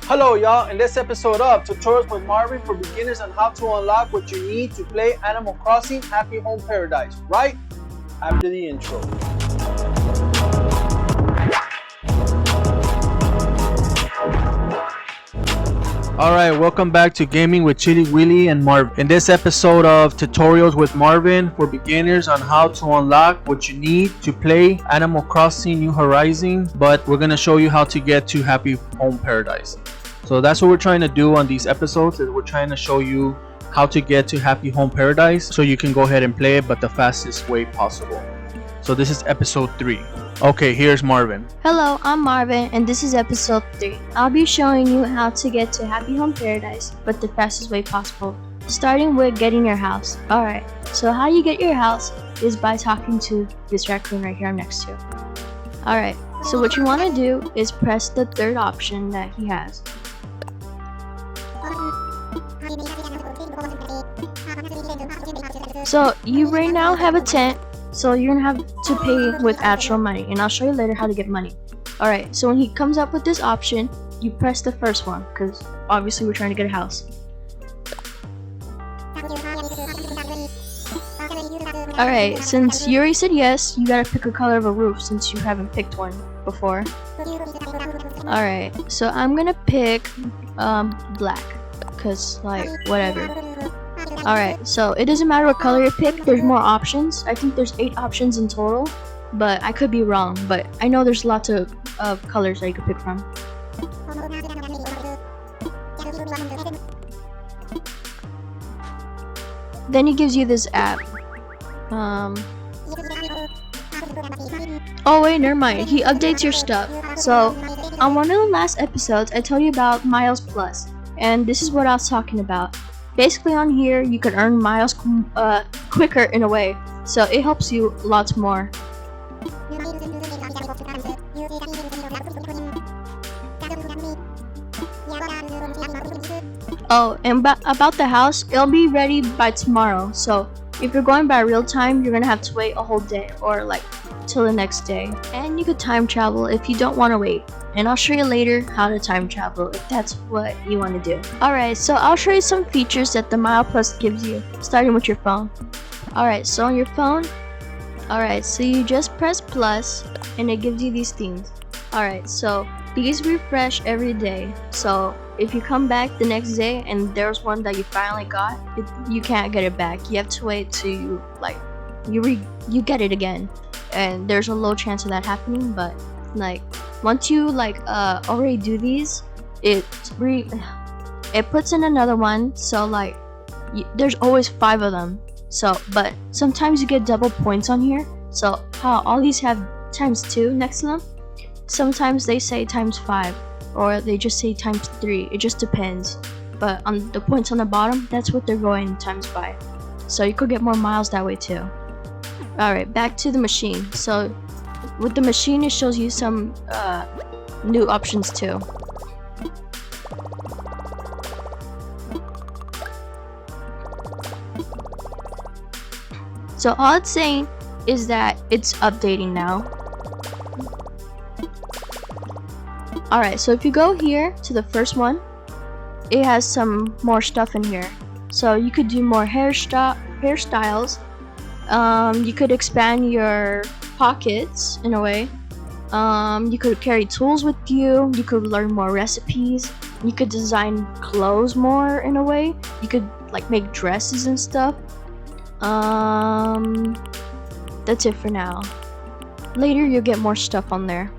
Hello y'all, in this episode of Tutorials with Marvin for beginners on how to unlock what you need to play Animal Crossing Happy Home Paradise, right after the intro. Alright, welcome back to Gaming with Chillie, Willie, and Marvin. In this episode of Tutorials with Marvin for beginners on how to unlock what you need to play Animal Crossing New Horizons, but we're going to show you how to get to Happy Home Paradise. So that's what we're trying to do on these episodes, is we're trying to show you how to get to Happy Home Paradise so you can go ahead and play it, but the fastest way possible. So this is episode 3. Okay, here's Marvin. Hello, I'm Marvin, and this is episode 3. I'll be showing you how to get to Happy Home Paradise, but the fastest way possible, starting with getting your house. Alright, so how you get your house is by talking to this raccoon right here I'm next to. Alright, so what you want to do is press the third option that he has. So you right now have a tent, so you're gonna have to pay with actual money, and I'll show you later how to get money. Alright, so when he comes up with this option, you press the first one, because obviously we're trying to get a house. Alright, since you already said yes, you gotta pick a color of a roof since you haven't picked one before. Alright, so I'm gonna pick black, because like whatever. Alright, so it doesn't matter what color you pick, there's more options. I think there's 8 options in total, but I could be wrong, but I know there's lots of colors that you could pick from. Then he gives you this app. Oh wait, never mind, he updates your stuff. So, on one of the last episodes, I told you about Miles Plus, and this is what I was talking about. Basically on here, you can earn miles quicker in a way, so it helps you lots more. Oh, and about the house, it'll be ready by tomorrow, so if you're going by real time, you're gonna have to wait a whole day, or like till the next day. And you could time travel if you don't want to wait. And I'll show you later how to time travel if that's what you want to do. Alright, so I'll show you some features that the Mile Plus gives you, starting with your phone. Alright, so on your phone, alright, so you just press plus, and it gives you these things. Alright, so these refresh every day. So if you come back the next day and there's one that you finally got, you can't get it back. You have to wait till you get it again. And there's a low chance of that happening, but like once you already do these, it puts in another one, so like there's always 5 of them. So but sometimes you get double points on here, so how all these have ×2 next to them, sometimes they say ×5, or they just say ×3. It just depends, but on the points on the bottom, that's what they're going times by, so you could get more miles that way too. Alright, back to the machine. So with the machine, it shows you some new options too. So all it's saying is that it's updating now. Alright, so if you go here to the first one, it has some more stuff in here. So you could do more hairstyles. You could expand your pockets in a way. You could carry tools with you. You could learn more recipes. You could design clothes more in a way. You could like make dresses and stuff. That's it for now. Later you'll get more stuff on there.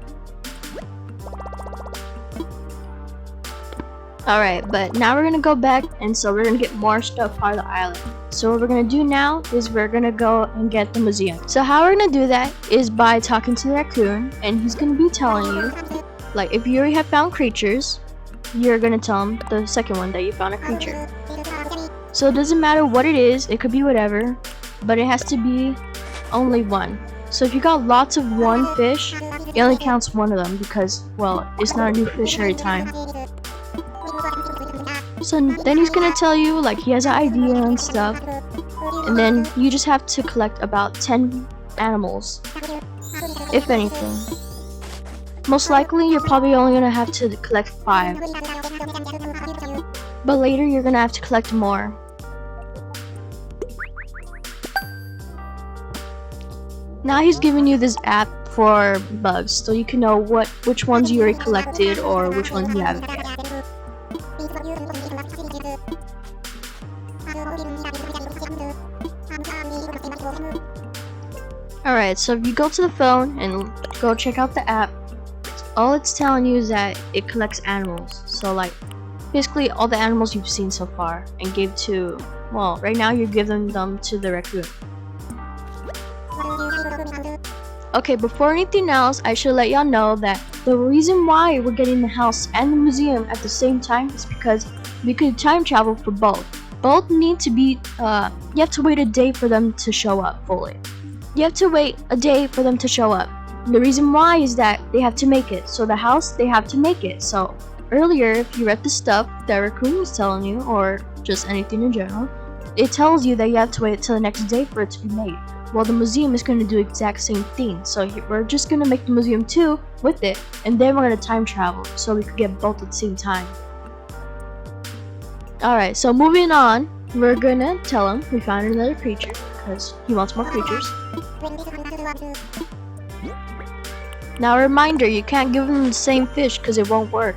Alright, but now we're gonna go back, and so we're gonna get more stuff out of the island. So what we're gonna do now is we're gonna go and get the museum. So how we're gonna do that is by talking to the raccoon, and he's gonna be telling you, like if you already have found creatures, you're gonna tell him the second one that you found a creature. So it doesn't matter what it is, it could be whatever, but it has to be only one. So if you got lots of one fish, it only counts one of them because, well, it's not a new fish every time. So then he's gonna tell you like he has an idea and stuff, and then you just have to collect about 10 animals, if anything. Most likely, you're probably only gonna have to collect 5. But later, you're gonna have to collect more. Now he's giving you this app for bugs, so you can know which ones you already collected or which ones you haven't yet. Alright, so if you go to the phone and go check out the app, all it's telling you is that it collects animals. So like, basically all the animals you've seen so far and give to, well, right now you're giving them to the raccoon. Okay, before anything else, I should let y'all know that the reason why we're getting the house and the museum at the same time is because we could time travel for both. Both need to be, you have to wait a day for them to show up fully. You have to wait a day for them to show up. The reason why is that they have to make it. So the house, they have to make it. So earlier, if you read the stuff that Raccoon was telling you, or just anything in general, it tells you that you have to wait till the next day for it to be made. Well, the museum is going to do the exact same thing. So we're just going to make the museum too with it, and then we're going to time travel so we could get both at the same time. Alright, so moving on, we're going to tell him we found another creature because he wants more creatures. Now a reminder, you can't give him the same fish because it won't work.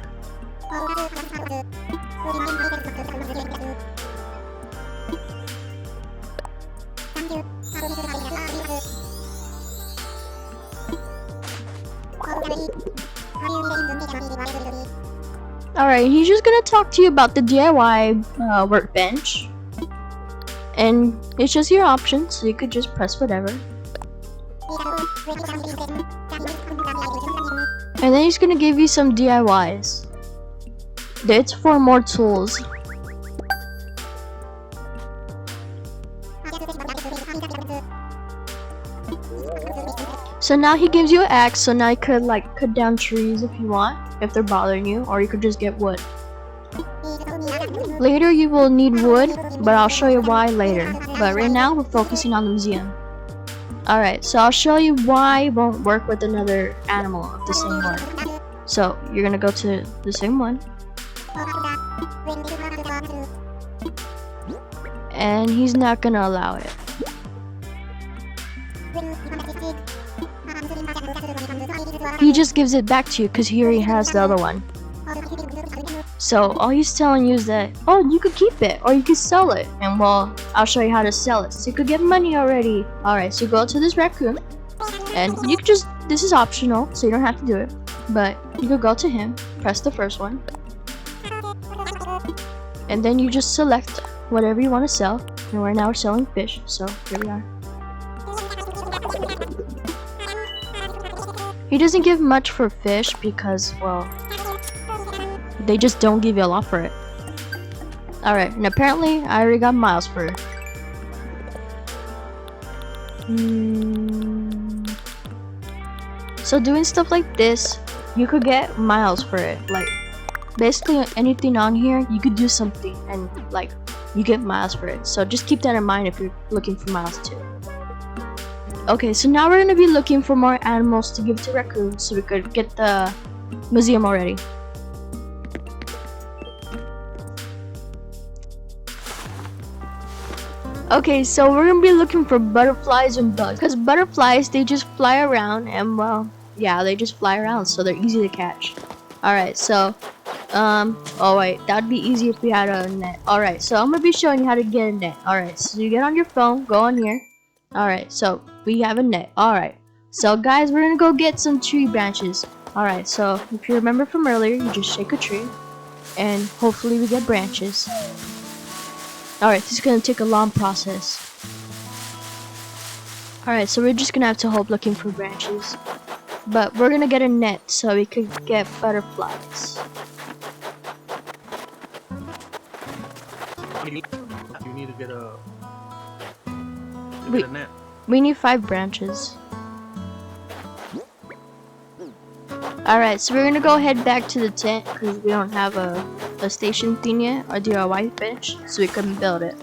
Alright, he's just gonna talk to you about the DIY workbench. And it's just your option, so you could just press whatever. And then he's gonna give you some DIYs. It's for more tools. So now he gives you an axe, so now you could like cut down trees if you want, if they're bothering you, or you could just get wood. Later you will need wood, but I'll show you why later. But right now we're focusing on the museum. Alright, so I'll show you why it won't work with another animal of the same one. So you're gonna go to the same one. And he's not gonna allow it. He just gives it back to you because he already has the other one. So all he's telling you is that, oh, you could keep it or you could sell it. And well, I'll show you how to sell it so you could get money already. Alright, so you go to this raccoon and you could just, this is optional so you don't have to do it. But you could go to him, press the first one. And then you just select whatever you want to sell. And right now we're selling fish, so here we are. He doesn't give much for fish because, well, they just don't give you a lot for it. Alright, and apparently I already got miles for it. So doing stuff like this, you could get miles for it. Like, basically anything on here, you could do something and like, you get miles for it. So just keep that in mind if you're looking for miles too. Okay, so now we're going to be looking for more animals to give to raccoons so we could get the museum already. Okay, so we're going to be looking for butterflies and bugs. Because butterflies, they just fly around and, well, yeah, they just fly around, so they're easy to catch. Alright, so, oh wait, that'd be easy if we had a net. Alright, so I'm going to be showing you how to get a net. Alright, so you get on your phone, go on here. Alright, so we have a net. Alright, so guys, we're gonna go get some tree branches. Alright, so if you remember from earlier, you just shake a tree and hopefully we get branches. Alright, this is gonna take a long process. Alright, so we're just gonna have to hope looking for branches. But we're gonna get a net so we could get butterflies. You need to get a net. We need 5 branches. Alright, so we're gonna go head back to the tent because we don't have a station thing yet, or DIY bench, so we couldn't build it.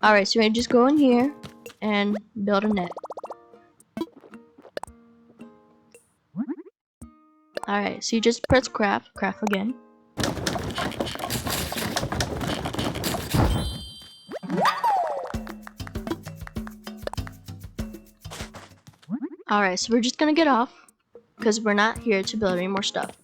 Alright, so we're gonna just go in here and build a net. Alright, so you just press craft again. Alright, so we're just gonna get off because we're not here to build any more stuff.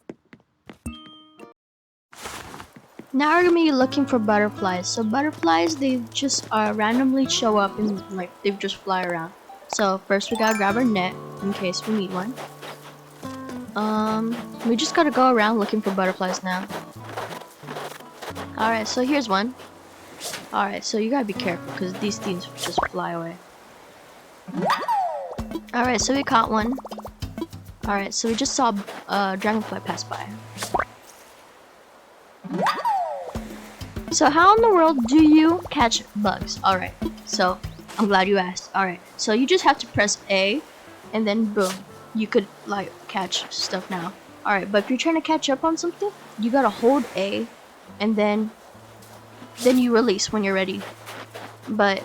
Now we're gonna be looking for butterflies. So butterflies, they just randomly show up and like they just fly around. So first we gotta grab our net in case we need one. We just gotta go around looking for butterflies now. Alright, so here's one. Alright, so you gotta be careful because these things just fly away. Alright, so we caught one. Alright, so we just saw a dragonfly pass by. So how in the world do you catch bugs? Alright, so I'm glad you asked. Alright, so you just have to press A and then boom, you could like catch stuff now. Alright, but if you're trying to catch up on something, you gotta hold A and then you release when you're ready. But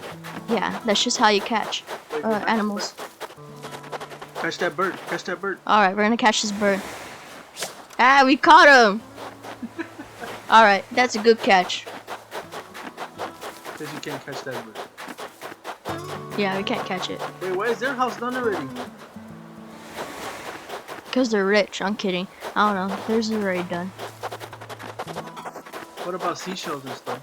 yeah, that's just how you catch animals. Catch that bird. Catch that bird. Alright, we're gonna catch this bird. Ah, we caught him! Alright, that's a good catch. Because you can't catch that bird. Yeah, we can't catch it. Wait, why is their house done already? Because they're rich. I'm kidding. I don't know. Theirs is already done. What about seashells and stuff?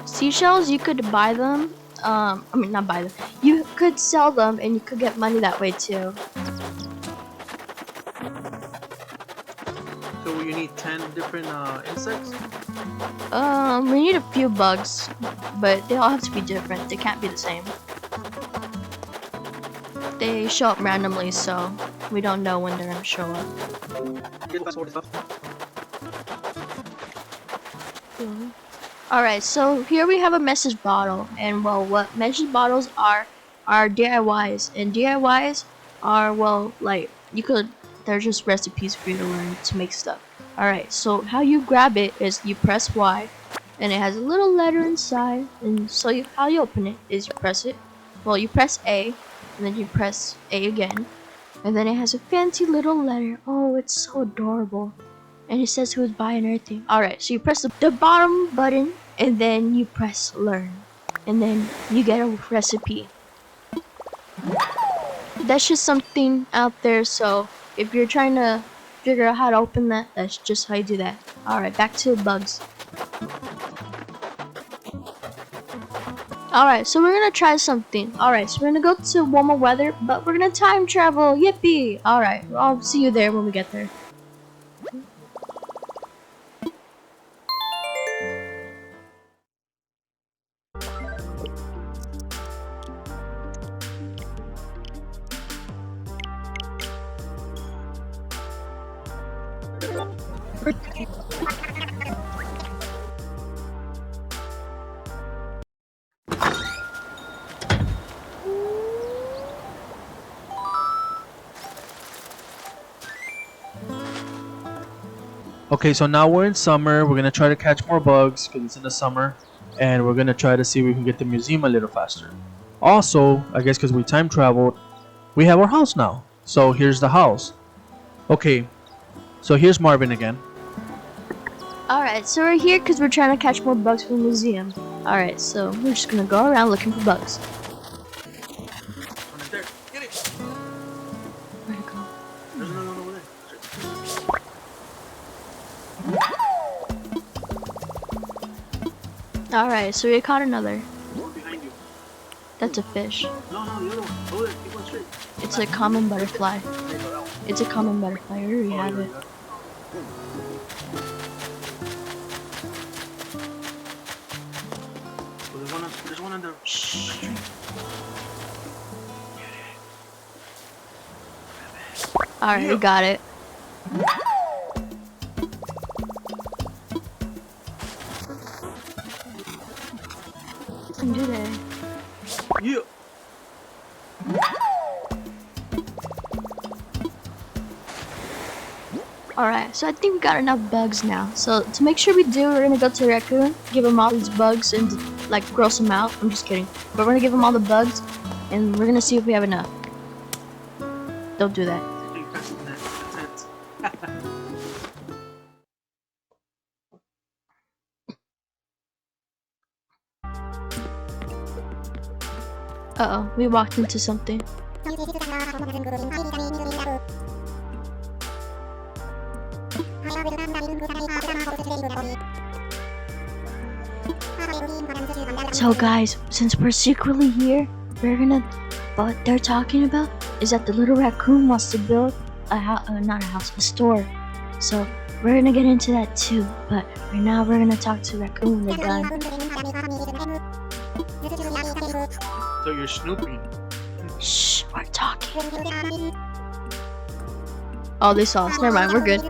Seashells, you could buy them. I mean, not buy them. You could sell them and you could get money that way too. So you need 10 different insects? We need a few bugs, but they all have to be different. They can't be the same. They show up randomly, so we don't know when they're gonna show up. Get the stuff. Alright, so here we have a message bottle, and well, what message bottles are DIYs, and DIYs are, well, like, they're just recipes for you to learn to make stuff. Alright, so how you grab it is you press Y, and it has a little letter inside, and so how you open it is you press it, well, you press A, and then you press A again, and then it has a fancy little letter. Oh, it's so adorable. And it says who's buying everything. Alright, so you press the bottom button and then you press learn. And then you get a recipe. That's just something out there, so if you're trying to figure out how to open that, that's just how you do that. Alright, back to bugs. Alright, so we're gonna try something. Alright, so we're gonna go to warmer weather, but we're gonna time travel. Yippee! Alright, I'll see you there when we get there. Okay, so now we're in summer. We're gonna try to catch more bugs because it's in the summer, and we're gonna try to see if we can get the museum a little faster. Also, I guess because we time traveled, we have our house now. So here's the house. Okay, so here's Marvin again. Alright, so we're here because we're trying to catch more bugs for the museum. Alright, so we're just gonna go around looking for bugs. There, get it. Where'd it go? There's another one over there. Alright, so we caught another. One behind you. That's a fish. No, the other one. Over there. Keep on straight. It's a common butterfly. It's a common butterfly. I already have it. There's one on the. Alright, we got it. Can do that. Yeah. Alright, so I think we got enough bugs now. So to make sure we do, we're gonna go to the raccoon, give him all these bugs, and like gross them out. I'm just kidding. But we're gonna give him all the bugs, and we're gonna see if we have enough. Don't do that. Uh-oh, we walked into something. So guys, since we're secretly here, what they're talking about is that the little raccoon wants to build a store. So we're gonna get into that too, but right now we're gonna talk to Raccoon with a gun. So you're snooping. Shh, we're talking. Oh, they saw us. Never mind, we're good.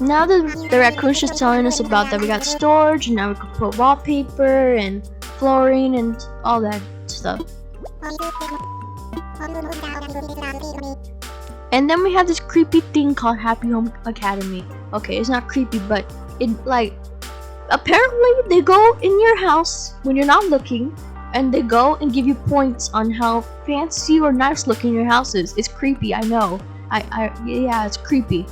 Now the raccoon's just telling us about that we got storage, and now we can put wallpaper and flooring and all that stuff. And then we have this creepy thing called Happy Home Academy. Okay, it's not creepy, but it apparently they go in your house when you're not looking, and they go and give you points on how fancy or nice looking your house is. It's creepy, I know. Yeah, it's creepy.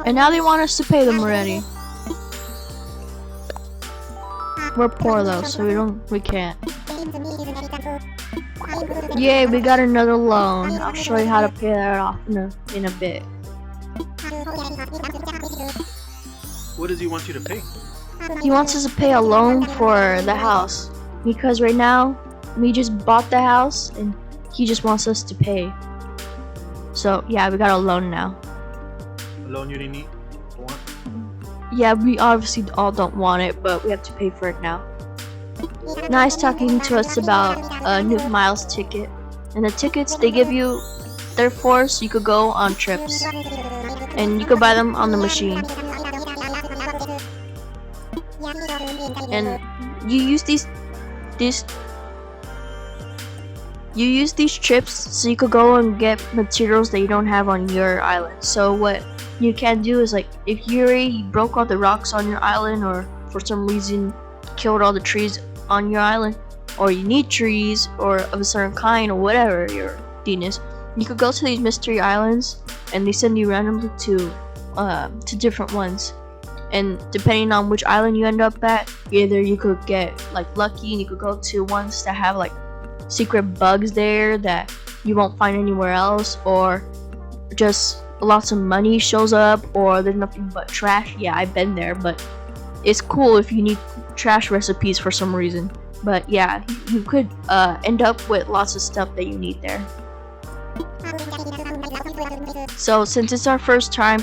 And now they want us to pay them already. We're poor though, so we can't. Yay, we got another loan. I'll show you how to pay that off in a bit. What does he want you to pay? He wants us to pay a loan for the house, because right now we just bought the house and he just wants us to pay. So yeah, we got a loan now. A loan you didn't need? Want? Yeah, we obviously all don't want it, but we have to pay for it now. Now he's talking to us about a new miles ticket, and the tickets they give you, they're for so you could go on trips, and you could buy them on the machine. And you use these trips so you could go and get materials that you don't have on your island. So what you can do is, like, if you already broke all the rocks on your island, or for some reason killed all the trees on your island, or you need trees or of a certain kind, or whatever your thing is, you could go to these mystery islands and they send you randomly to different ones. And depending on which island you end up at, either you could get like lucky and you could go to ones that have like secret bugs there that you won't find anywhere else, or just lots of money shows up, or there's nothing but trash. Yeah, I've been there, but it's cool if you need trash recipes for some reason. But yeah, you could end up with lots of stuff that you need there. So since it's our first time,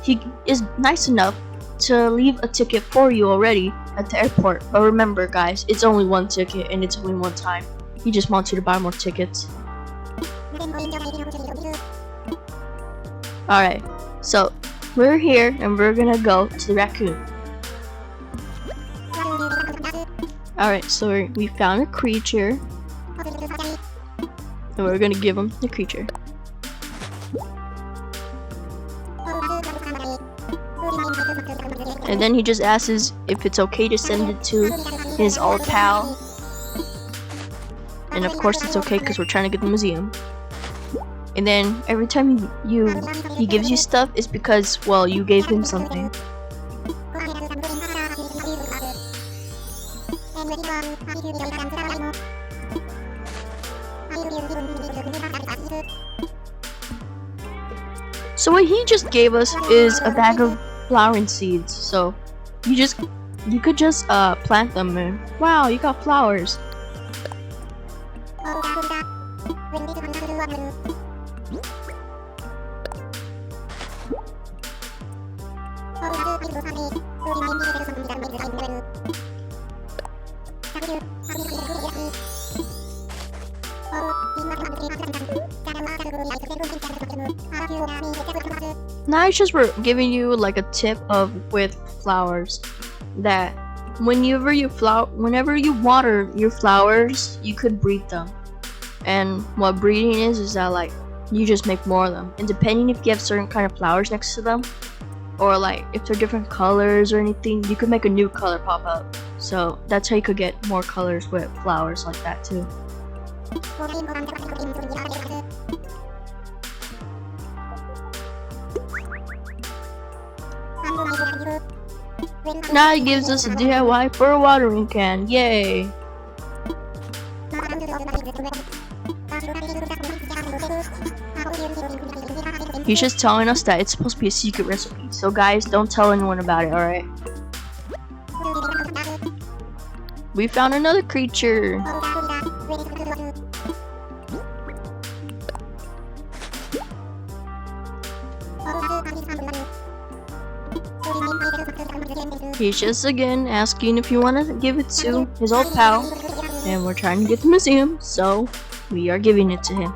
he is nice enough to leave a ticket for you already at the airport. But remember guys, it's only one ticket and it's only one time. He just wants you to buy more tickets. Alright, so we're here and we're gonna go to the raccoon. Alright, so we found a creature and we're gonna give him the creature. And then he just asks if it's okay to send it to his old pal. And of course it's okay because we're trying to get the museum. And then every time he gives you stuff, it's because, well, you gave him something. So what he just gave us is a bag of flowering seeds. So you could just plant them, and wow, you got flowers. Now it's just we're giving you like a tip with flowers, that whenever you water your flowers, you could breed them. And what breeding is that like you just make more of them, and depending if you have certain kind of flowers next to them, or like if they're different colors or anything, you could make a new color pop up. So that's how you could get more colors with flowers like that too. Now it gives us a DIY for a watering can. Yay! He's just telling us that it's supposed to be a secret recipe. So guys, don't tell anyone about it, alright? We found another creature. He's just again asking if you want to give it to his old pal, and we're trying to get the museum, so we are giving it to him.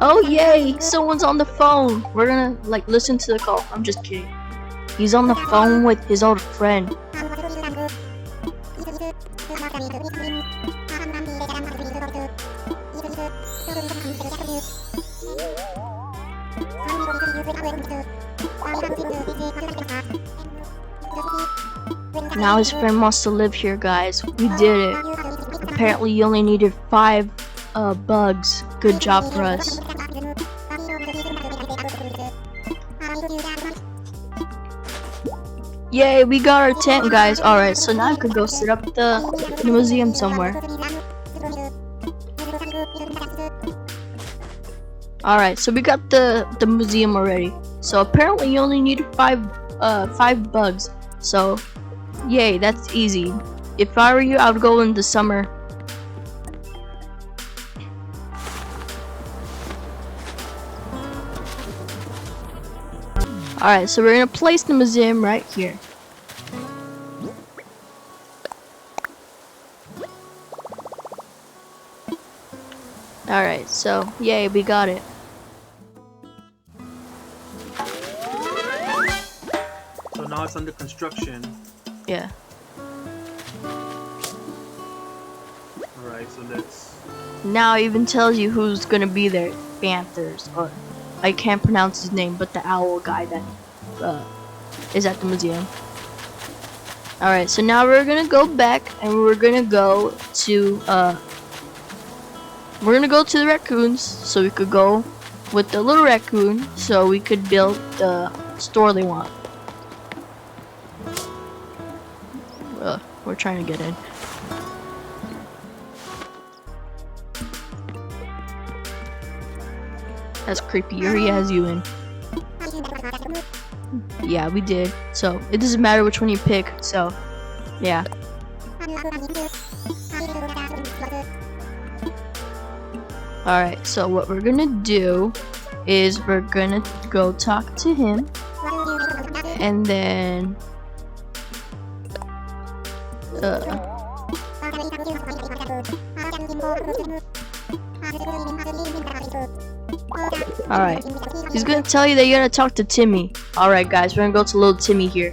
Oh yay! Someone's on the phone. We're gonna like listen to the call. I'm just kidding. He's on the phone with his old friend. Now his friend wants to live here, guys. We did it. Apparently you only needed 5 bugs. Good job for us. Yay, we got our tent, guys. Alright, so now I could go set up the museum somewhere. Alright, so we got the museum already. So apparently you only need 5 bugs. So yay, that's easy. If I were you, I would go in the summer. Alright, so we're gonna place the museum right here. Alright, so yay, we got it. So now it's under construction. Yeah. Alright, so let's... Now it even tells you who's gonna be there. Panthers, or I can't pronounce his name, but the owl guy that is at the museum. Alright, so now we're gonna go back and we're gonna go to the raccoons, so we could go with the little raccoon, so we could build the store they want. We're trying to get in. That's creepy. He already has you in. Yeah, we did. So it doesn't matter which one you pick. So yeah. Alright, so what we're gonna do is we're gonna go talk to him, and then alright, he's gonna tell you that you're gonna talk to Timmy. Alright guys, we're gonna go to little Timmy here.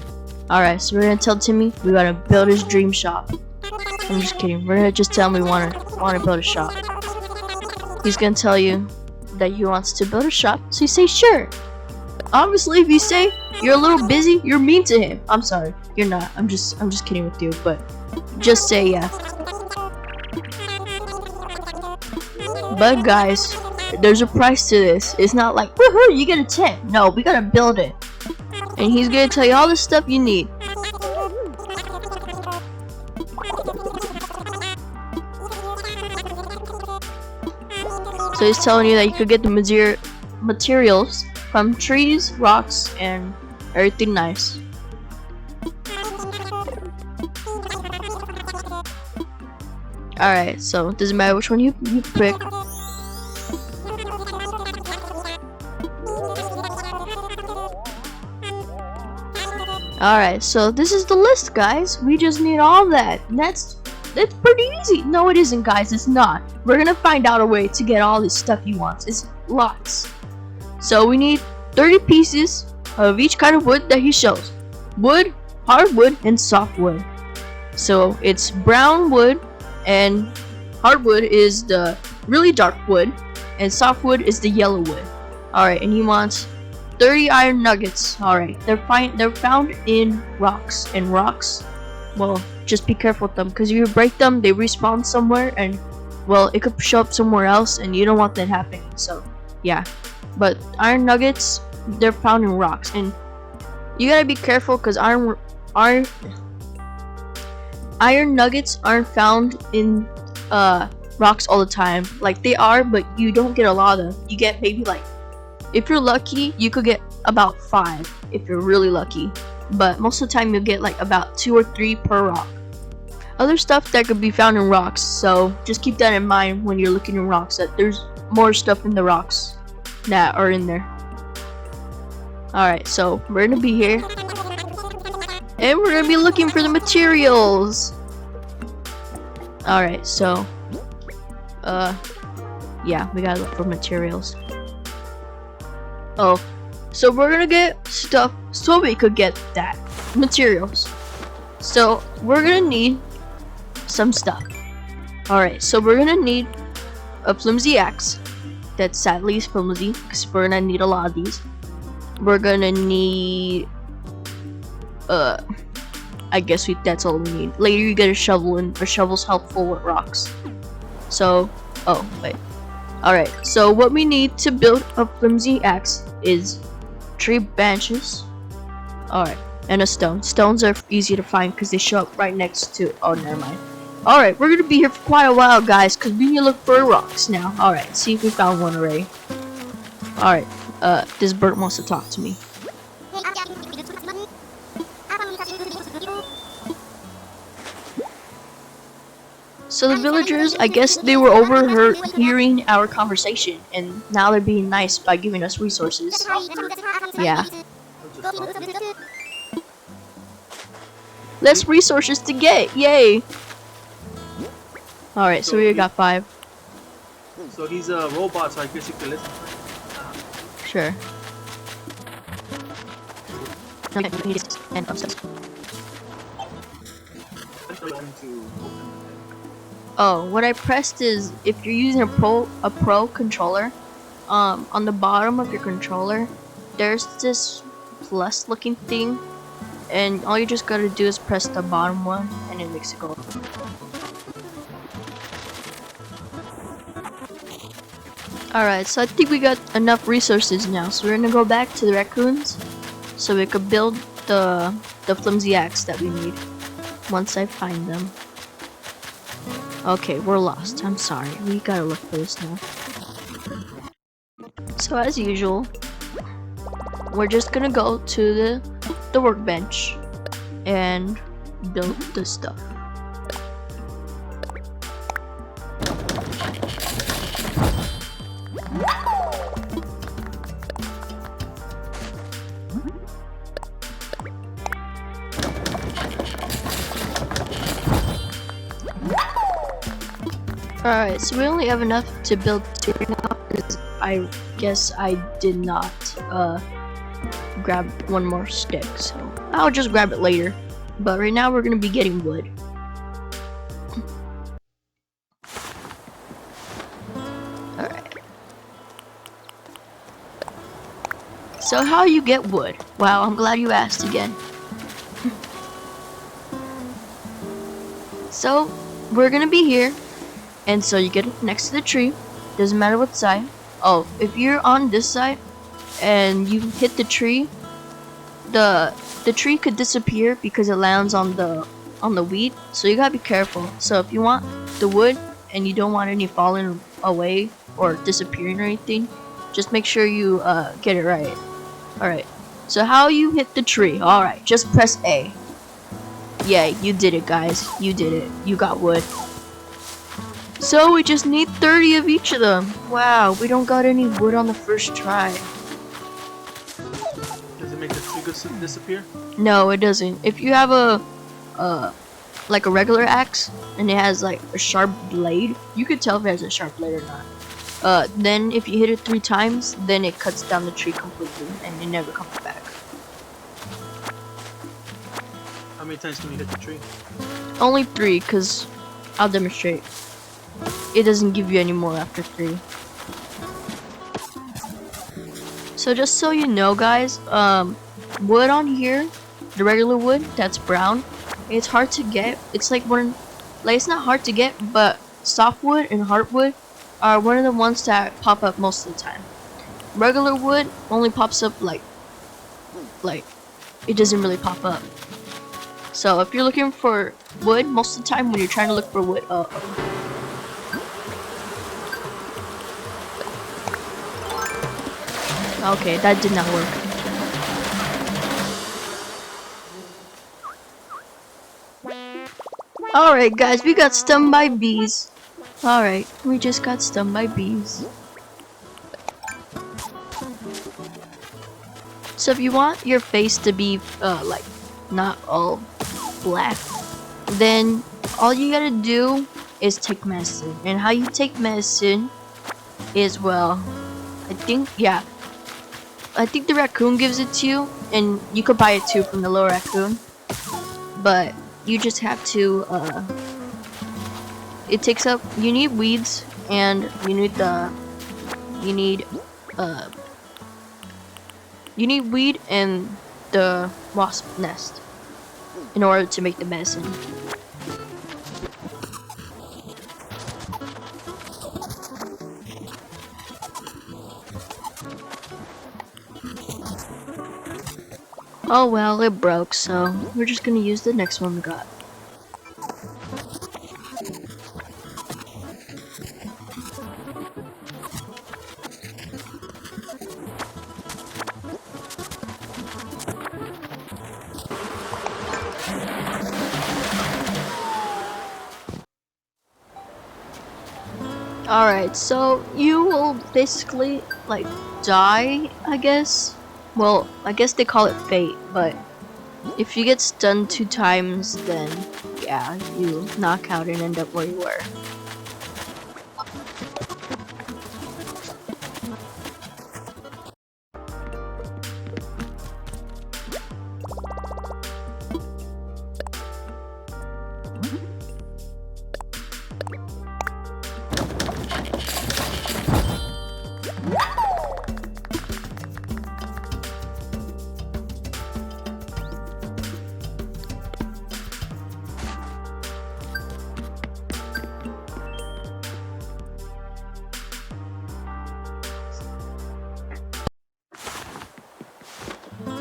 Alright, so we're gonna tell Timmy we gotta build his dream shop. I'm just kidding. We're gonna just tell him we wanna build a shop. He's gonna tell you that he wants to build a shop, so you say sure. Obviously, if you say you're a little busy, you're mean to him. I'm sorry, you're not. I'm just kidding with you, but just say yeah. But guys, there's a price to this. It's not like woohoo, you get a tent. No, we gotta build it, and he's gonna tell you all the stuff you need. So he's telling you that you could get the materials from trees, rocks, and everything nice. Alright, so it doesn't matter which one you pick. Alright, so this is the list, guys. We just need all that. It's pretty easy. No, it isn't, guys. It's not. We're gonna find out a way to get all this stuff he wants. It's lots. So we need 30 pieces of each kind of wood that he shows. Wood, hardwood, and softwood. So it's brown wood, and hardwood is the really dark wood, and softwood is the yellow wood. Alright, and he wants 30 iron nuggets. Alright, they're found in rocks. And rocks, well, just be careful with them, because if you break them, they respawn somewhere, and well, it could show up somewhere else, and you don't want that happening. So yeah, but iron nuggets, they're found in rocks, and you gotta be careful because iron nuggets aren't found in rocks all the time. Like, they are, but you don't get a lot of them. You get maybe, like, if you're lucky, you could get about 5 if you're really lucky, but most of the time you'll get like about 2 or 3 per rock. Other stuff that could be found in rocks, so just keep that in mind when you're looking in rocks, that there's more stuff in the rocks that are in there. Alright, so we're gonna be here, and we're gonna be looking for the materials. Alright, so yeah, we gotta look for materials. Oh, so we're gonna get stuff so we could get that materials. So we're gonna need some stuff. Alright, so we're gonna need a flimsy axe that sadly is flimsy, because we're gonna need a lot of these. We're gonna need I guess that's all we need. Later you get a shovel, and a shovel's helpful with rocks. So, oh wait. Alright, so what we need to build a flimsy axe is tree branches. Alright, and a stone. Stones are easy to find because they show up right next to, oh, never mind. Alright, we're gonna be here for quite a while, guys, because we need to look for rocks now. Alright, see if we found one already. Alright, this bird wants to talk to me. So the villagers, I guess they were overhearing our conversation, and now they're being nice by giving us resources. Yeah. Less resources to get, yay! Alright, so we got 5. So he's a robot, so I guess you can listen. Sure. Oh, what I pressed is, if you're using a pro controller, on the bottom of your controller, there's this plus looking thing, and all you just gotta do is press the bottom one, and it makes it go. Alright, so I think we got enough resources now, so we're gonna go back to the raccoons, so we could build the flimsy axe that we need, once I find them. Okay, we're lost. I'm sorry. We gotta look for this now. So as usual, we're just gonna go to the workbench and build the stuff. Alright, so we only have enough to build 2 right now, because I guess I did not grab one more stick, so I'll just grab it later. But right now we're gonna be getting wood. Alright. So how you get wood? Wow, I'm glad you asked again. So, we're gonna be here. And so you get it next to the tree, doesn't matter what side. Oh, if you're on this side and you hit the tree, the tree could disappear because it lands on the wheat, so you gotta be careful. So if you want the wood and you don't want any falling away or disappearing or anything, just make sure you get it right. Alright, so how you hit the tree? Alright, just press A. Yay, you did it, guys. You did it. You got wood. So we just need 30 of each of them. Wow, we don't got any wood on the first try. Does it make the tree disappear? No, it doesn't. If you have a like a regular axe and it has like a sharp blade, you could tell if it has a sharp blade or not. Then if you hit it 3 times, then it cuts down the tree completely and it never comes back. How many times can you hit the tree? Only 3, cause I'll demonstrate. It doesn't give you any more after 3. So just so you know, guys, wood on here, the regular wood that's brown, it's hard to get. It's like it's not hard to get, but softwood and hardwood are one of the ones that pop up most of the time. Regular wood only pops up like it doesn't really pop up. So if you're looking for wood, most of the time when you're trying to look for wood, okay, that did not work. Alright guys, we got stung by bees. Alright, we just got stung by bees. So if you want your face to be like not all black, then all you gotta do is take medicine. And how you take medicine is, well, I think the raccoon gives it to you, and you could buy it too from the little raccoon. But you just have to you need weeds, and you need weed and the wasp nest in order to make the medicine. Oh well, it broke, so we're just gonna use the next one we got. Alright, so you will basically, like, die, I guess. Well, I guess they call it fate, but if you get stunned 2 times, then yeah, you knock out and end up where you were.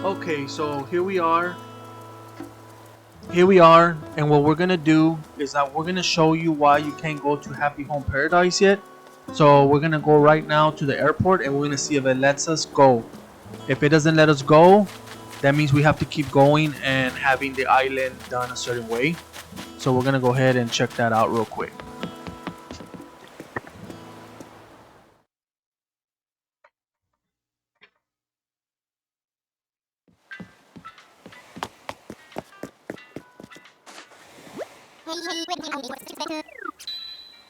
Okay, so here we are, and what we're gonna do is that we're gonna show you why you can't go to Happy Home Paradise yet. So we're gonna go right now to the airport, and we're gonna see if it lets us go. If it doesn't let us go, that means we have to keep going and having the island done a certain way. So we're gonna go ahead and check that out real quick.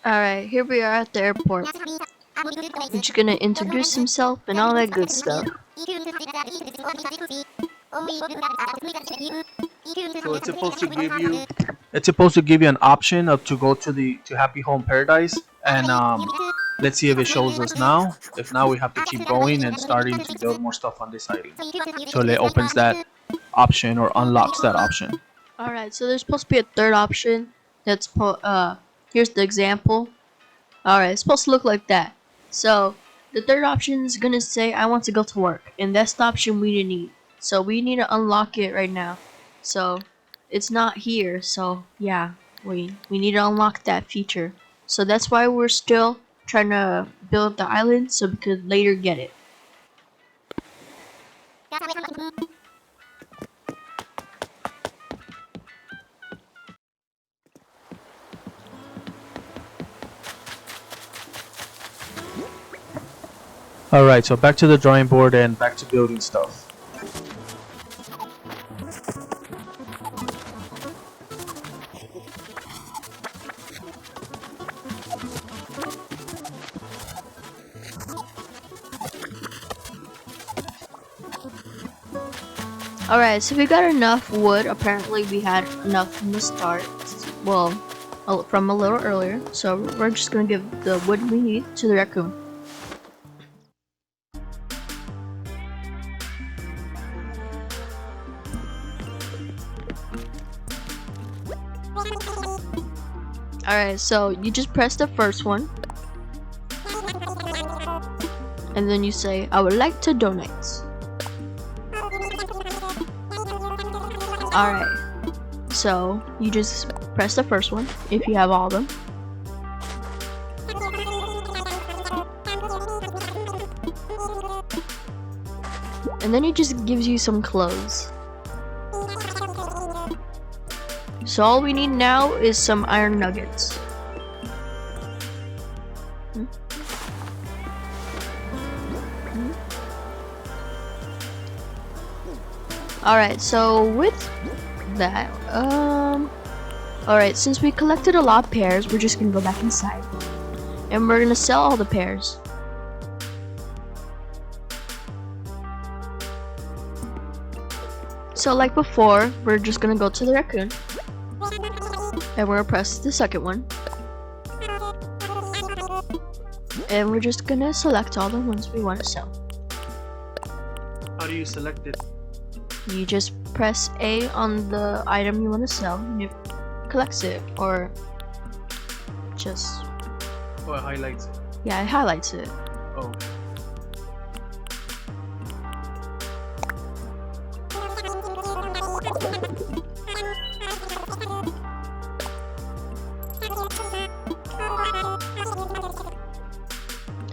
Alright, here we are at the airport. He's just gonna introduce himself and all that good stuff. So it's supposed to give you an option of to go to Happy Home Paradise, and let's see if it shows us now. If not, we have to keep going and starting to build more stuff on this island. So it opens that option or unlocks that option. Alright, so there's supposed to be a third option. That's here's the example. Alright, it's supposed to look like that. So the third option is gonna say I want to go to work, and that's the option we need. So we need to unlock it right now. So it's not here, so yeah, we need to unlock that feature. So that's why we're still trying to build the island so we could later get it. Alright, so back to the drawing board and back to building stuff. Alright, so we got enough wood. Apparently we had enough from the start. Well, from a little earlier. So we're just gonna give the wood we need to the raccoon. Alright, so you just press the first one. And then you say, I would like to donate. Alright, so you just press the first one if you have all of them. And then it just gives you some clothes. So all we need now is some iron nuggets. Alright, so with that, alright, since we collected a lot of pears, we're just gonna go back inside. And we're gonna sell all the pears. So like before, we're just gonna go to the raccoon. And we're gonna press the second one. And we're just gonna select all the ones we want to sell. How do you select it? You just press A on the item you want to sell and it collects it, or just... Oh, it highlights it. Yeah, it highlights it. Oh.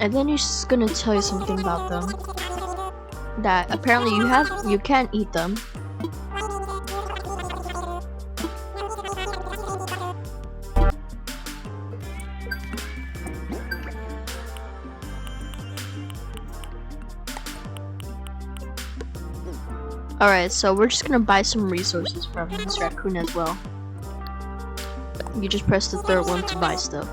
And then it's just gonna tell you something about them. That apparently you can't eat them. Alright, so we're just gonna buy some resources from this raccoon as well. You just press the third one to buy stuff.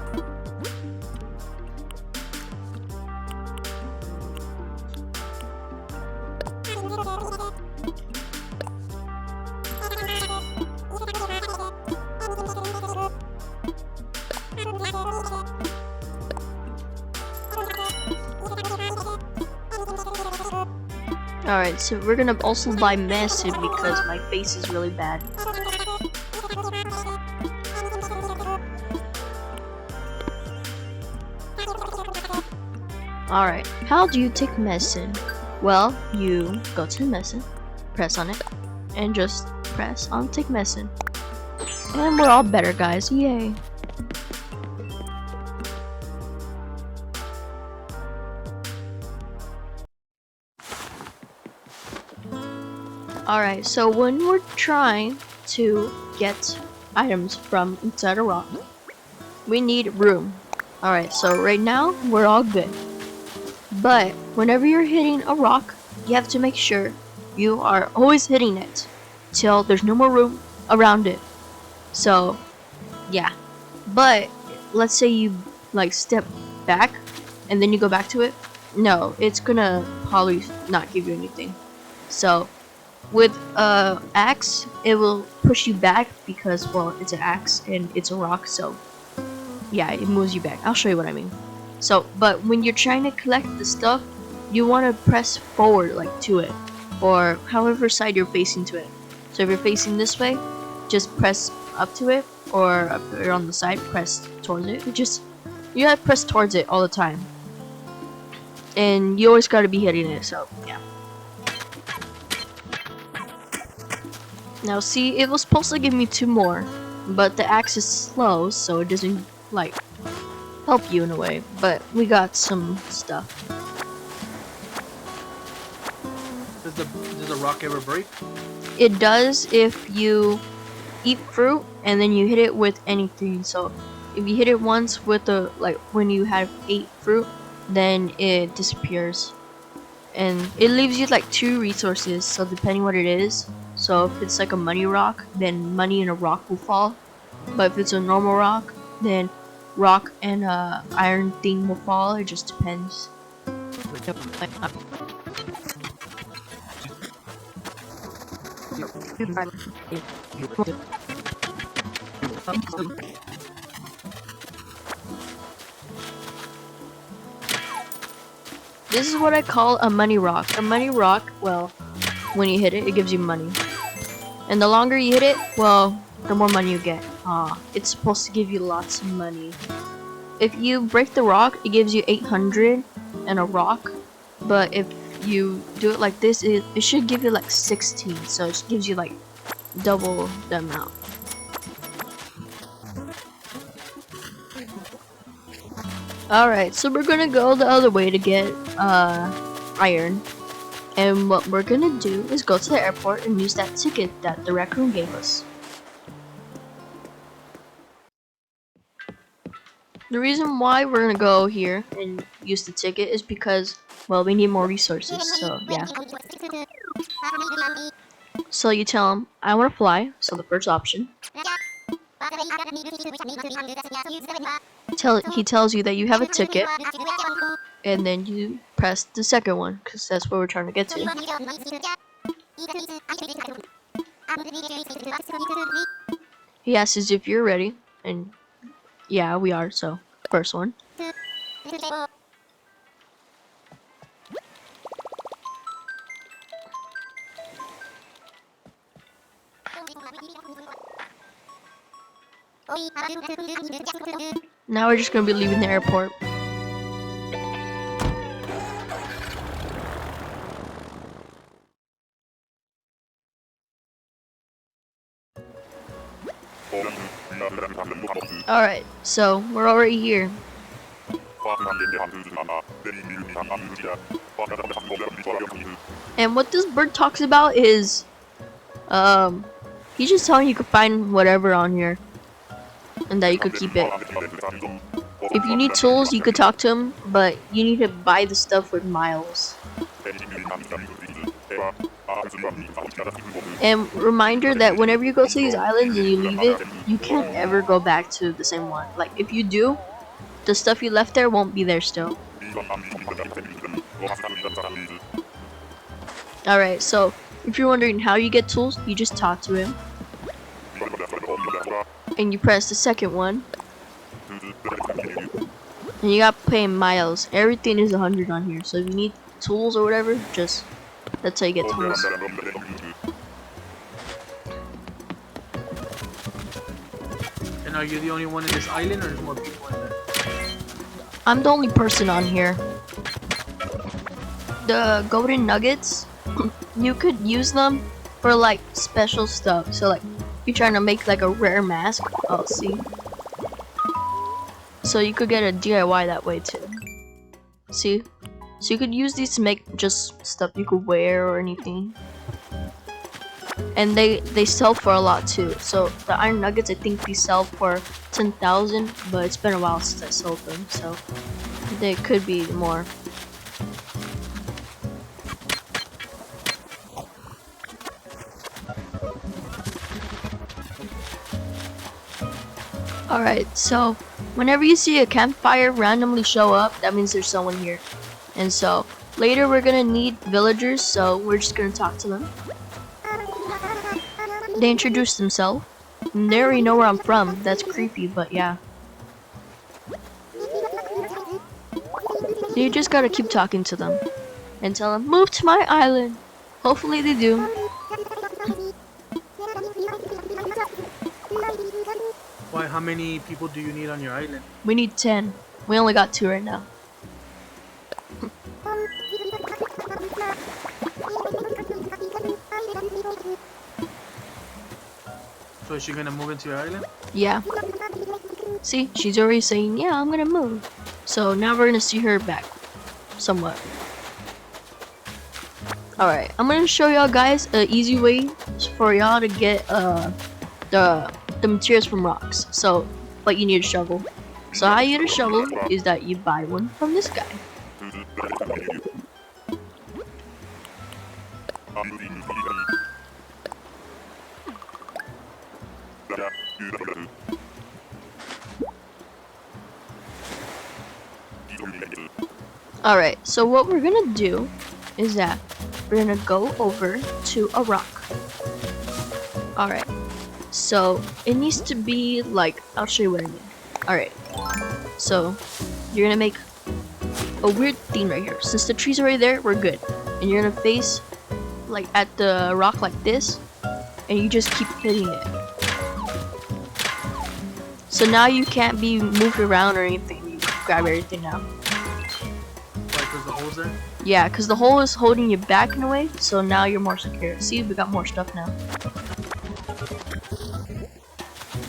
Alright, so we're gonna also buy medicine because my face is really bad. Alright, how do you take medicine? Well, you go to medicine, press on it, and just press on take medicine. And we're all better, guys, yay! Alright, so when we're trying to get items from inside a rock, we need room. Alright, so right now, we're all good. But whenever you're hitting a rock, you have to make sure you are always hitting it till there's no more room around it. So, yeah. But, let's say you, like, step back, and then you go back to it. No, it's gonna probably not give you anything. So, with axe, it will push you back because, well, it's an axe and it's a rock, so yeah, it moves you back. I'll show you what I mean. So, but when you're trying to collect the stuff, you want to press forward, like, to it, or however side you're facing to it. So if you're facing this way, just press up to it, or up or on the side, press towards it. You gotta press towards it all the time, and you always gotta be hitting it. So yeah. Now see, it was supposed to give me 2 more, but the axe is slow, so it doesn't, like, help you in a way, but we got some stuff. Does the rock ever break? It does if you eat fruit and then you hit it with anything. So if you hit it once with the, like, when you have 8 fruit, then it disappears. And it leaves you like 2 resources, so depending what it is. So if it's like a money rock, then money and a rock will fall. But if it's a normal rock, then rock and iron thing will fall. It just depends. This is what I call a money rock. A money rock, well, when you hit it, it gives you money. And the longer you hit it, well, the more money you get. it's supposed to give you lots of money. If you break the rock, it gives you 800 and a rock. But if you do it like this, it should give you like 16. So it gives you like double the amount. Alright, so we're gonna go the other way to get iron. And what we're gonna do is go to the airport and use that ticket that the raccoon gave us. The reason why we're gonna go here and use the ticket is because, well, we need more resources, so yeah. So you tell him, I wanna fly, so the first option. He tells you that you have a ticket, and then you press the second one, because that's what we're trying to get to. He asks if you're ready, and yeah, we are, so first one. Now we're just gonna be leaving the airport. Alright, so we're already here. And what this bird talks about is, he's just telling you could find whatever on here, and that you could keep it. If you need tools, you could talk to him, but you need to buy the stuff with miles. And reminder that whenever you go to these islands and you leave it, you can't ever go back to the same one. Like, if you do, the stuff you left there won't be there still. Alright, so if you're wondering how you get tools, you just talk to him. And you press the second one. And you got to pay miles. Everything is 100 on here, so if you need tools or whatever, just, that's how you get tools. And are you the only one in this island, or there's more people in there? I'm the only person on here. The golden nuggets, you could use them for like special stuff. So like, you're trying to make like a rare mask. Oh, see. So you could get a DIY that way too. See? So you could use these to make just stuff you could wear or anything. And they sell for a lot too. So the iron nuggets, I think they sell for 10,000, but it's been a while since I sold them, so they could be more. Alright, so whenever you see a campfire randomly show up, that means there's someone here. And so later we're gonna need villagers, so we're just gonna talk to them. They introduce themselves, and they already know where I'm from. That's creepy, but yeah. You just gotta keep talking to them and tell them, move to my island. Hopefully they do. Why? How many people do you need on your island? We need 10. We only got 2 right now. So is she gonna move into your island? Yeah. See, she's already saying, yeah, I'm gonna move. So now we're gonna see her back. Somewhat. Alright, I'm gonna show y'all guys an easy way for y'all to get the materials from rocks. So, but you need a shovel. So how you get a shovel is that you buy one from this guy. Alright, so what we're gonna do is that we're gonna go over to a rock. Alright, so it needs to be like, I'll show you what I mean. Alright, so you're gonna make a weird thing right here. Since the tree's already there, we're good. And you're gonna face like at the rock like this, and you just keep hitting it. So now you can't be moved around or anything. You grab everything now. Why, cause the hole's there? Yeah, because the hole is holding you back in a way, so now you're more secure. See, we got more stuff now.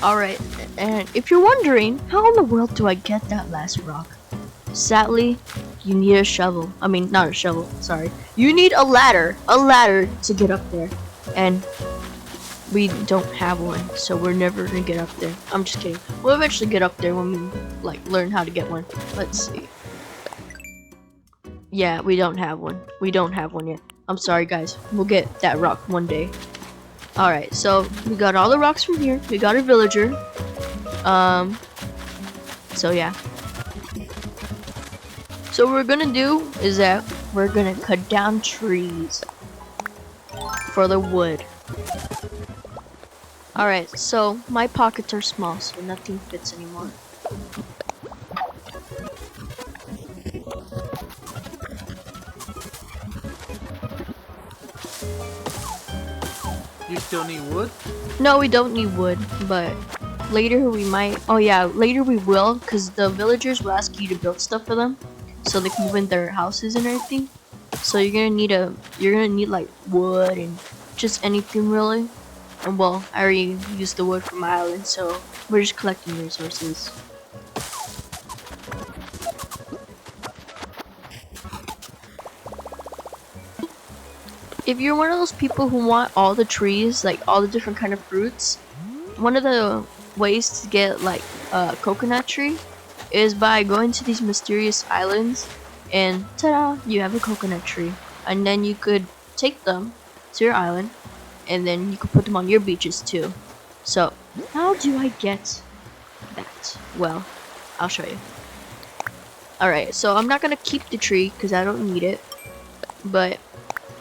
Alright, and if you're wondering, how in the world do I get that last rock? Sadly, you need a shovel. I mean, not a shovel, sorry. You need a ladder to get up there. And we don't have one, so we're never gonna get up there. I'm just kidding. We'll eventually get up there when we, like, learn how to get one. Let's see. Yeah, we don't have one. We don't have one yet. I'm sorry, guys. We'll get that rock one day. Alright, so we got all the rocks from here. We got a villager. So yeah. So what we're gonna do is that we're gonna cut down trees for the wood. Alright, so my pockets are small, so nothing fits anymore. You still need wood? No, we don't need wood, but later we might. Oh yeah, later we will, because the villagers will ask you to build stuff for them, so they can move in their houses and everything. So you're gonna need like wood and just anything really. And well, I already used the wood for my island, so we're just collecting resources. If you're one of those people who want all the trees, like all the different kind of fruits, one of the ways to get like a coconut tree is by going to these mysterious islands, and ta-da, you have a coconut tree. And then you could take them to your island, and then you could put them on your beaches too. So how do I get that? Well, I'll show you. Alright, so I'm not gonna keep the tree because I don't need it, but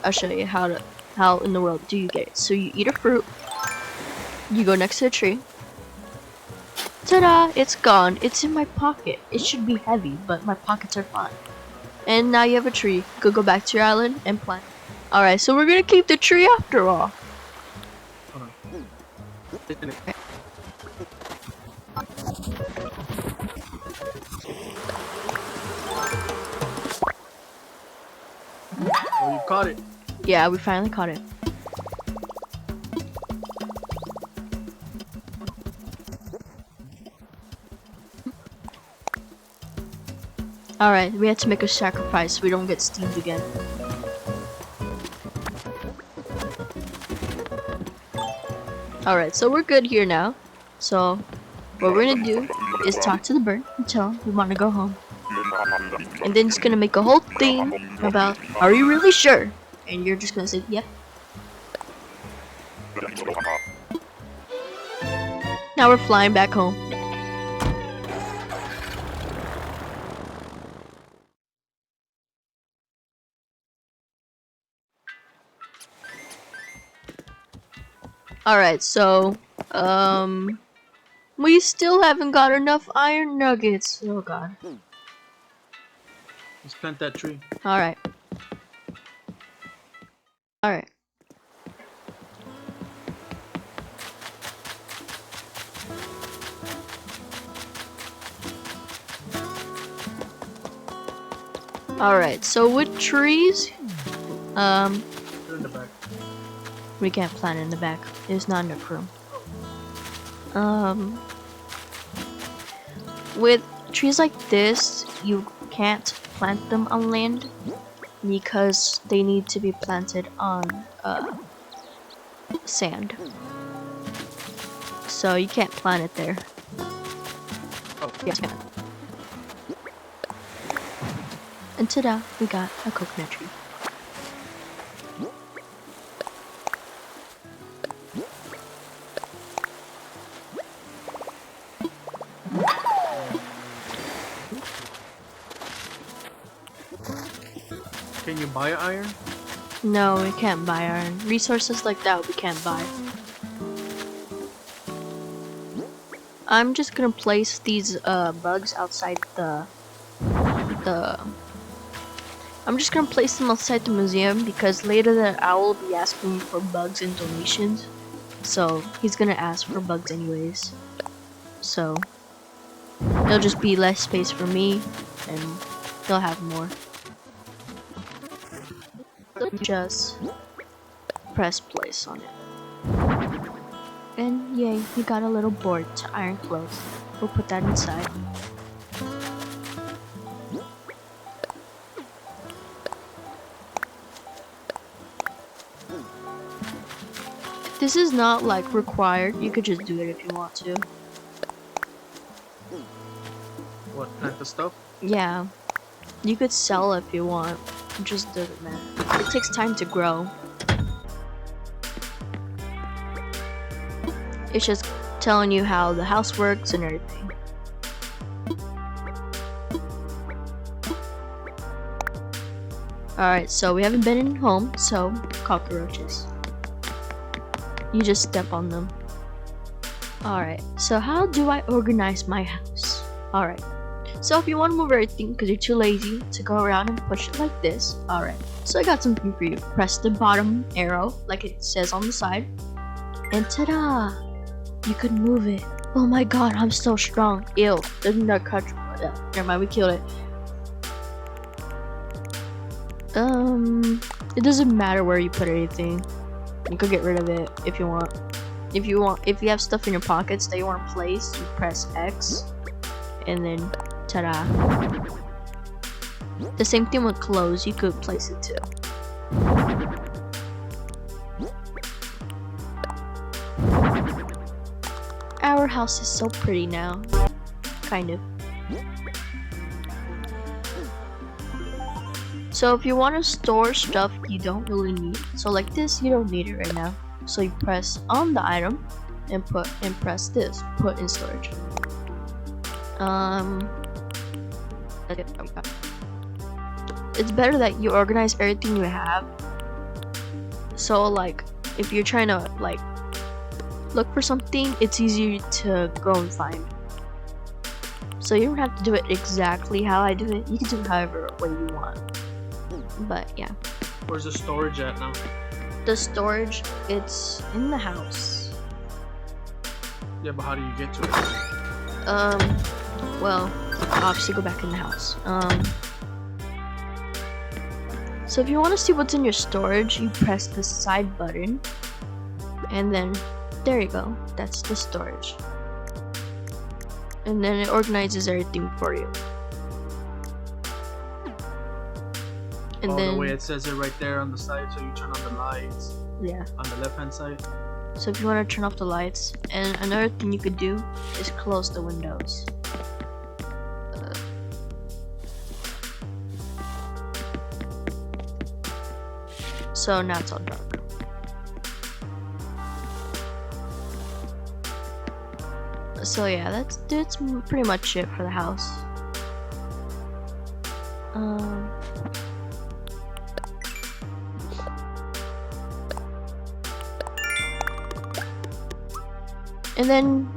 I'll show you how in the world do you get it. So you eat a fruit, you go next to the tree, ta-da, it's gone. It's in my pocket. It should be heavy, but my pockets are fine. And now you have a tree. You could go back to your island and plant. Alright, so we're gonna keep the tree after all. Hold on. Oh, you caught it. Yeah, we finally caught it. Alright, we had to make a sacrifice so we don't get steamed again. Alright, so we're good here now. So, what we're gonna do is talk to the bird and tell him we want to go home. And then it's gonna make a whole thing about, are you really sure? And you're just gonna say, yep. Now we're flying back home. Alright, so, we still haven't got enough iron nuggets. Oh god. Let's plant that tree. Alright. Alright. Alright, so with trees, Put it in the back. we can't plant it in the back. There's not enough room. With trees like this, you can't plant them on land because they need to be planted on sand. So you can't plant it there. Oh, Yes, you can. And ta-da, we got a coconut tree. can you buy iron? No, we can't buy iron. Resources like that we can't buy. I'm just gonna place these bugs outside I'm just gonna place them outside the museum because later the owl will be asking for bugs and donations. So he's gonna ask for bugs anyways. So It'll just be less space for me, and they'll have more. Just press place on it. And yay, we got a little board to iron clothes. We'll put that inside. This is not like required, you could just do it if you want to. What, plant the stuff? Yeah, you could sell if you want, it just doesn't matter. It takes time to grow. It's just telling you how the house works and everything. Alright, so we haven't been in home, so cockroaches. You just step on them. Alright, so how do I organize my house? Alright, so if you want to move everything because you're too lazy to go around and push it like this, alright, so I got something for you. Press the bottom arrow like it says on the side, and ta-da! You can move it. Oh my god, I'm so strong. Ew, doesn't that catch? Never mind, we killed it. It doesn't matter where you put anything. You could get rid of it if you want. If you have stuff in your pockets that you want to place, you press X, and then ta-da. The same thing with clothes, you could place it too. Our house is so pretty now. Kind of. So if you want to store stuff you don't really need, so like this, you don't need it right now. So you press on the item and press this, put in storage. It's better that you organize everything you have. So like if you're trying to like look for something, it's easier to go and find. So you don't have to do it exactly how I do it. You can do it however way you want. But yeah. Where's the storage at now? The storage, it's in the house. Yeah, but how do you get to it? Well, obviously go back in the house. So if you want to see what's in your storage, you press the side button, and then there you go. That's the storage. And then it organizes everything for you. And then the way it says it right there on the side, so you turn on the lights. Yeah. On the left hand side. So if you want to turn off the lights, and another thing you could do is close the windows. So now it's all dark. So yeah, that's pretty much it for the house. And then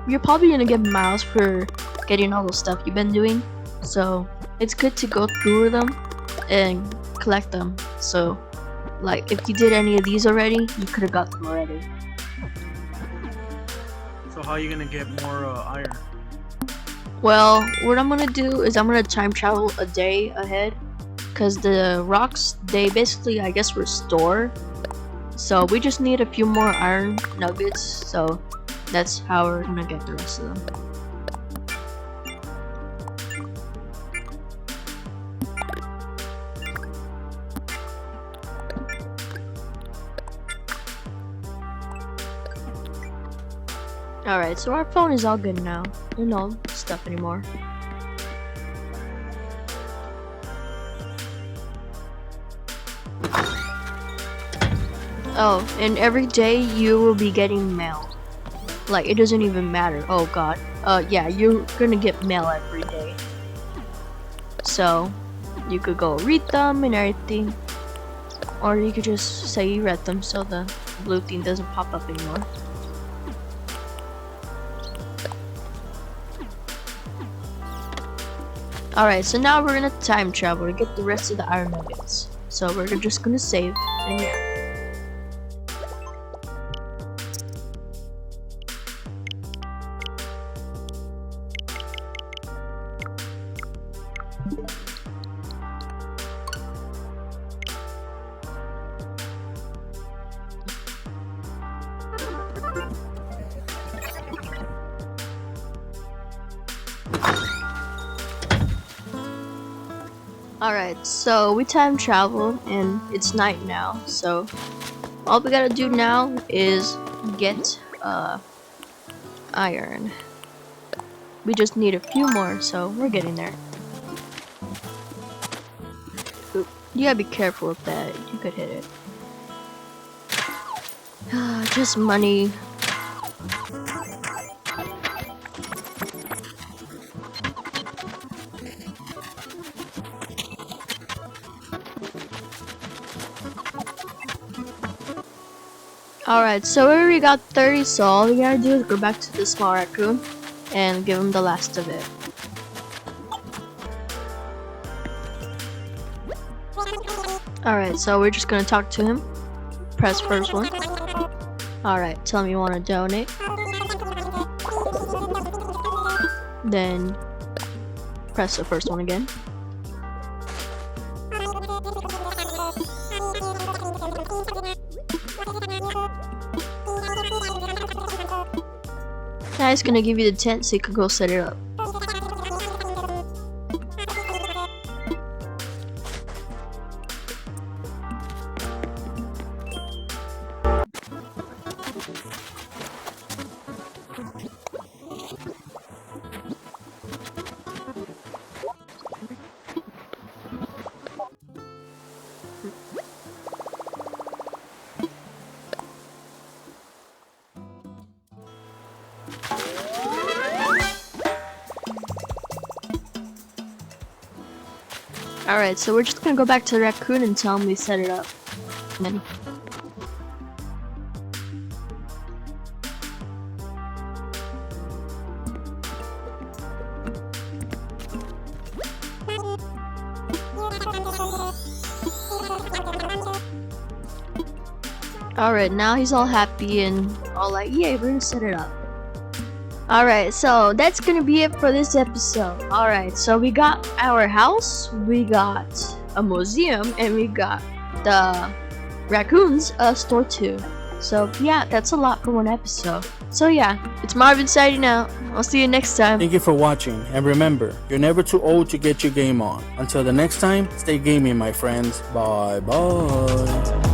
you're probably gonna get miles for getting all the stuff you've been doing. So it's good to go through them and collect them. So like if you did any of these already, you could have got them already. So how are you gonna get more iron? Well, what I'm gonna do is I'm gonna time travel a day ahead, because the rocks, they basically, I guess, restore. So we just need a few more iron nuggets, so that's how we're gonna get the rest of them. Alright, so our phone is all good now. No stuff anymore. Oh, and every day you will be getting mail. Like, it doesn't even matter. Oh god. Yeah, you're gonna get mail every day. So, you could go read them and everything. Or you could just say you read them so the blue thing doesn't pop up anymore. Alright, so now we're gonna time travel to get the rest of the iron nuggets. So we're just gonna save, and yeah. Alright, so we time traveled and it's night now, so all we gotta do now is get iron. We just need a few more, so we're getting there. Oop, you gotta be careful with that, you could hit it. Just money. Alright, so we already got 30, so all we gotta do is go back to the small raccoon and give him the last of it. Alright, so we're just gonna talk to him. Press first one. Alright, tell him you wanna donate. Then press the first one again. Now he's gonna give you the tent so you can go set it up. Alright, so we're just gonna go back to the raccoon and tell him we set it up. And then alright, now he's all happy and all like, yay, we're gonna set it up. Alright, so that's gonna be it for this episode. Alright, so we got our house, we got a museum, and we got the raccoons store too. So yeah, that's a lot for one episode. So yeah, it's Marvin signing out. I'll see you next time. Thank you for watching, and remember, you're never too old to get your game on. Until the next time, stay gaming, my friends. Bye bye.